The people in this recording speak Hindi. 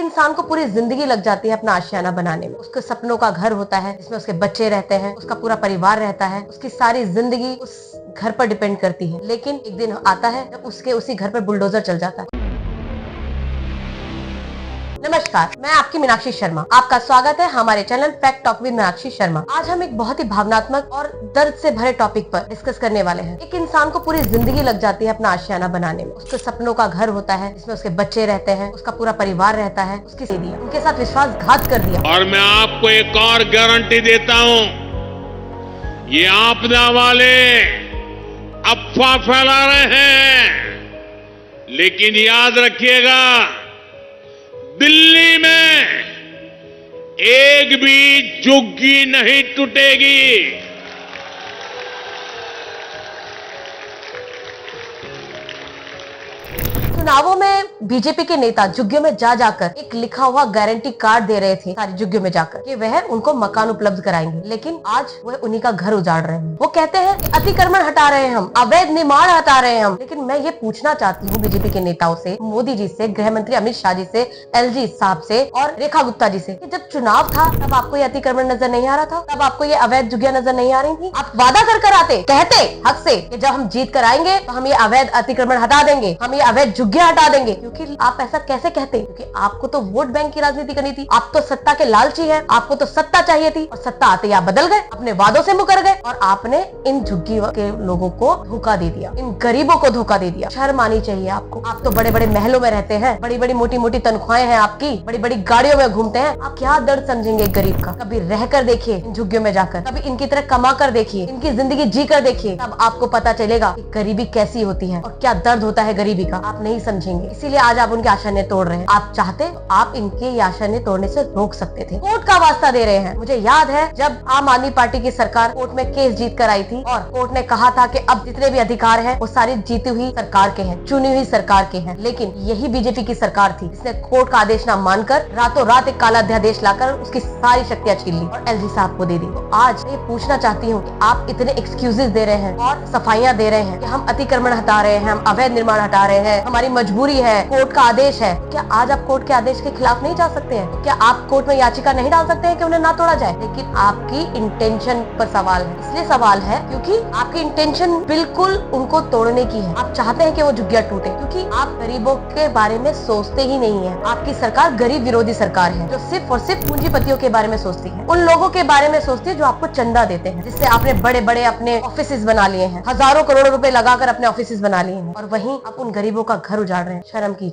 इंसान को पूरी जिंदगी लग जाती है अपना आशियाना बनाने में। उसके सपनों का घर होता है जिसमें उसके बच्चे रहते हैं, उसका पूरा परिवार रहता है, उसकी सारी जिंदगी उस घर पर डिपेंड करती है। लेकिन एक दिन आता है जब उसके उसी घर पर बुलडोजर चल जाता है। नमस्कार, मैं आपकी मीनाक्षी शर्मा। आपका स्वागत है हमारे channel fact talk with Meenakshi Sharma. आज हम एक बहुत ही भावनात्मक और दर्द से भरे टॉपिक पर डिस्कस करने वाले हैं। एक इंसान को पूरी जिंदगी लग जाती है अपना आशियाना बनाने में। उसके सपनों का घर होता है जिसमें उसके बच्चे रहते हैं, उसका पूरा परिवार रहता है, उसकी दिया उनके साथ विश्वासघात कर दिया। और मैं आपको एक और गारंटी देता हूं, ये आपदा वाले अफवाह फैला रहे हैं, लेकिन याद रखिएगा, दिल्ली में एक भी झुग्गी नहीं टूटेगी। चुनावों में बीजेपी के नेता झुग्गियों में जा जाकर एक लिखा हुआ गारंटी कार्ड दे रहे थे सारी झुग्गियों में जाकर कि वह उनको मकान उपलब्ध कराएंगे, लेकिन आज वह उन्हीं का घर उजाड़ रहे हैं। वो कहते हैं कि अतिक्रमण हटा रहे हैं हम, अवैध निर्माण हटा रहे हैं हम। लेकिन मैं ये पूछना चाहती हूँ बीजेपी के नेताओं से, मोदी जी से, गृह मंत्री अमित शाह जी से, एलजी साहब से और रेखा गुप्ता जी से, कि जब चुनाव था तब आपको ये अतिक्रमण नजर नहीं आ रहा था? तब आपको ये अवैध झुग्गियां नजर नहीं आ रही थी? आप वादा कर आते, कहते हक से कि जब हम जीत कर आएंगे तो हम ये अवैध अतिक्रमण हटा देंगे, हम ये अवैध झुग्गियां हटा देंगे। क्योंकि आप ऐसा कैसे कहते? क्योंकि आपको तो वोट बैंक की राजनीति करनी थी। आप तो सत्ता के लालची हैं, आपको तो सत्ता चाहिए थी, और सत्ता आते ही आप बदल गए, अपने वादों से मुकर गए और आपने इन झुग्गी के लोगों को धोखा दे दिया, इन गरीबों को धोखा दे दिया। शर्म आनी चाहिए आपको। आप तो बड़े बड़े महलों में रहते हैं, बड़ी बड़ी मोटी मोटी तनख्वाहें हैं आपकी, बड़ी बड़ी गाड़ियों में घूमते हैं। आप क्या दर्द समझेंगे गरीब का? कभी रह कर देखिए इन झुग्गियों में जाकर, कभी इनकी तरह कमा कर देखिए, इनकी जिंदगी जी कर देखिए, तब आपको पता चलेगा कि गरीबी कैसी होती है और क्या दर्द होता है गरीबी का। आप नहीं समझेंगे, इसीलिए आज आप उनकी आशा तोड़ रहे हैं। आप चाहते तो आप इनके आशा तोड़ने से रोक सकते थे। कोर्ट का वास्ता दे रहे हैं। मुझे याद है जब आम आदमी पार्टी की सरकार कोर्ट में केस जीत कर आई थी और कोर्ट ने कहा था कि अब जितने भी अधिकार हैं वो सारी जीती हुई सरकार के हैं, चुनी हुई सरकार के हैं। लेकिन यही बीजेपी की सरकार थी जिसने कोर्ट का आदेश न मानकर रातों रात एक काला अध्यादेश लाकर उसकी सारी शक्तियां छीन ली और एलजी साहब को दे दी। तो आज मैं पूछना चाहती हूँ कि आप इतने एक्सक्यूजेस दे रहे हैं और सफाइयां दे रहे हैं कि हम अतिक्रमण हटा रहे हैं, हम अवैध निर्माण हटा रहे हैं, हमारी मजबूरी है, कोर्ट का आदेश है। क्या आज आप कोर्ट के आदेश के खिलाफ नहीं जा सकते हैं? क्या आप कोर्ट में याचिका नहीं डाल सकते हैं कि उन्हें ना तोड़ा जाए? लेकिन आपकी इंटेंशन पर सवाल है। इसलिए सवाल है क्योंकि आपकी इंटेंशन बिल्कुल उनको तोड़ने की है। आप चाहते हैं कि वो झुग्गियां टूटे, क्योंकि आप गरीबों के बारे में सोचते ही नहीं है। आपकी सरकार गरीब विरोधी सरकार है जो सिर्फ और सिर्फ पूंजीपतियों के बारे में सोचती है, उन लोगों के बारे में सोचती है जो आपको चंदा देते हैं, जिससे आपने बड़े बड़े अपने ऑफिस बना लिए हैं, हजारों करोड़ों रुपए लगाकर अपने ऑफिस बना लिए हैं, और वहीं आप उन गरीबों का घर उजाड़ रहे हैं। शर्म कीजिए।